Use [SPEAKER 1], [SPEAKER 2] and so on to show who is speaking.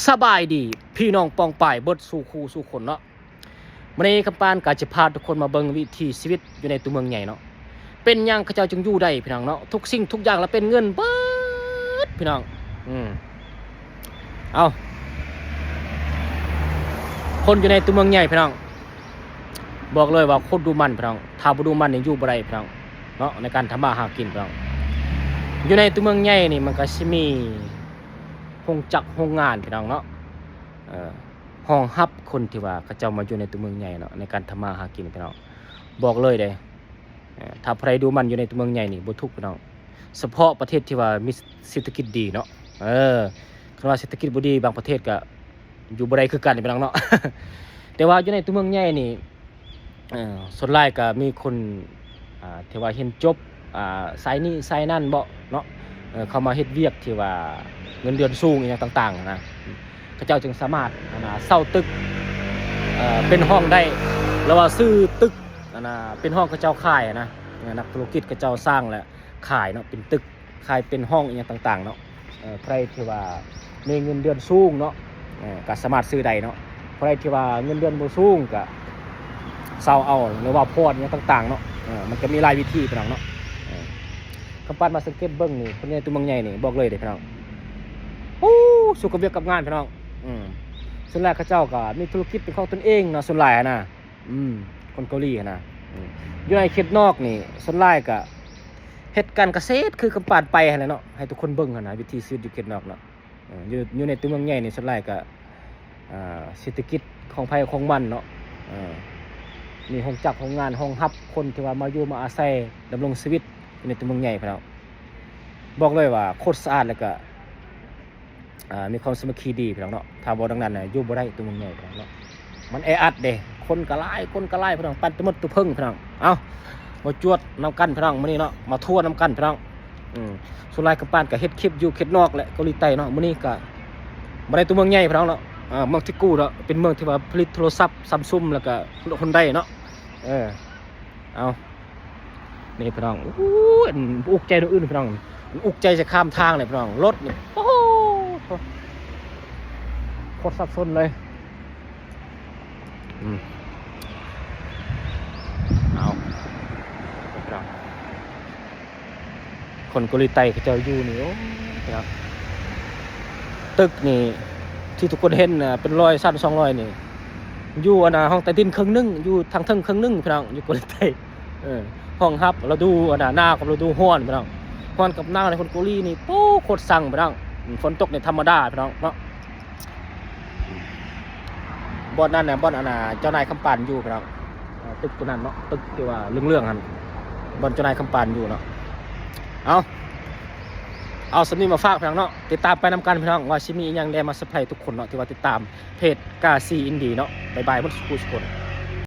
[SPEAKER 1] สบายดีพี่น้องปองป่ายเบิดสู่คู่สู่คนเนาะวันนี้คำปานกาจะพาทุกคนมาเบิ่งวิถีชีวิตอยู่ในตัวเมืองใหญ่เนาะเป็นยังเขาเจ้าจึงอยู่ได้พี่น้องเนาะทุกสิ่งทุกอย่างแล้วเป็นเงินเบิดพี่น้องเอาคนอยู่ในตัวเมืองใหญ่พี่น้องบอกเลยว่าคนดูมันพี่น้องถ้าบ่ดูมันนี่อยู่บ่ได้พี่น้องเนาะในการทำมาหากินพี่น้องอยู่ในตัวเมืองใหญ่นี่มันก็สิมีโรงจักรโรงงานพี่น้องเนาะห้องฮับคนที่ว่าเขาเจ้ามาอยู่ในตัวเมืองใหญ่เนาะในการทำมาหากินพี่น้องบอกเลยเด้ถ้าใครดูมันอยู่ในตัวเมืองใหญ่นี่บ่ทุกข์พี่น้องเฉพาะประเทศที่ว่ามีเศรษฐกิจดีเนาะคันว่าเศรษฐกิจบ่ดีบางประเทศก็อยู่บ่ได้คือกันพี่น้องเนาะ แต่ว่าอยู่ในตัวเมืองใหญ่นี่ส่วนหลายก็มีคนที่ว่าเรียนจบสายนี้สายนั่นบ่เนาะเข้ามาเฮ็ดเวียกที่ว่าเงินเดือนสูงอีหยังต่างๆนะเขาเจ้าจึงสามารถเช่าตึกเป็นห้องได้แล้วว่าซื้อตึกเป็นห้องเขาเจ้าขายนะนักธุรกิจเขาเจ้าสร้างและขายเนาะเป็นตึกขายเป็นห้องอีหยังต่างๆเนาะใครที่ว่ามีเงินเดือนสูงเนาะก็สามารถซื้อได้เนาะใครที่ว่าเงินเดือนบ่สูงก็เช่าเอาหรือว่าพอดอีหยังต่างๆเนาะมันก็มีหลายวิธีพี่น้องเนาะคำปานมาสังเกตเบิ่งนี่คนในตัวเมืองใหญ่นี่บอกเลยเด้พี่น้องสุขเวียกกับงานพี่น้องส่วนแรกเขาเจ้าก็มีธุรกิจเป็นของตนเองเนาะส่วนหลายนะคนเกาหลีนะอยู่ในเขตนอกนี่ส่วนหลายก็เฮ็ดการเกษตรคือคำปานไปหั่นแหละเนาะให้ทุกคนเบิ่งหั่นนะวิธีชีวิตอยู่เขตนอกเนาะอยู่ในตัวเมืองใหญ่นี่ส่วนหลายก็เศรษฐกิจของไผของมันเนาะมีโรงจักรโรงงานห้องฮับคนที่ว่ามาอยู่มาอาศัยดำรงชีวิตในตัวเมืองใหญ่พี่น้องบอกเลยว่าโคตรสะอาดแล้วก็มีความสามัคคีดีพี่น้องเนาะถ้าบ่ดังนั้นน่ะอยู่บ่ได้ตัวเมืองใหญ่พี่น้องเนาะมันแออัดเด้คนก็หลายพี่น้องปั่นตะมดตุเพิ่งพี่น้องเอามาจวดน้ำกันพี่น้องมื้อนี้เนาะมาทั่วน้ำกันพี่น้องส่วนหลายกับปานก็เฮ็ดคลิปอยู่เขตนอกแหละเกาหลีใต้เนาะมื้อนี้ก็บ่ได้ตัวเมืองใหญ่พี่น้องเนาะเมืองที่กู้เนาะเป็นเมืองที่ว่าผลิตโทรศัพท์ Samsung แล้วก็คนได้เนาะเอานี่พี่น้องอุกใจตัวอื่นพี่น้องอุกใจจะข้ามทางเลยพี่น้องรถนี่โอ้โหโคตรสับสนเลยเอาพี่น้องคนเกาหลีใต้เขาจะอยู่นี่โอ้พี่น้องตึกนี่ที่ทุกคนเห็นเป็น100 สั้น200นี่อยู่ห้องใต้ดินครึ่งนึงอยู่ทางเทิงครึ่งนึงพี่น้องอยู่เกาหลีใต้ห้องฮับเราดูหน้ากับเราดูห้อนพี่น้องห้อนกับหน้าในคนเกาหลีนี่โอ้โคตรสั่งพี่น้องฝนตกในธรรมดาพี่น้องเนาะบ่อนนั่นน่ะบ่อนเจ้านายคำปานอยู่พี่น้องตึกตัวนั้นเนาะตึกที่ว่าเรื่องหั่นบ่อนเจ้านายคำปานอยู่เนาะเอาสำนีมาฝากพี่น้องเนาะติดตามไปนำกันพี่น้องว่าสิมีอีหยังแลมาเซอร์ไพรส์ทุกคนเนาะที่ว่าติดตามเพจกาซีอินดีเนาะบ๊ายบายหมดทุกคน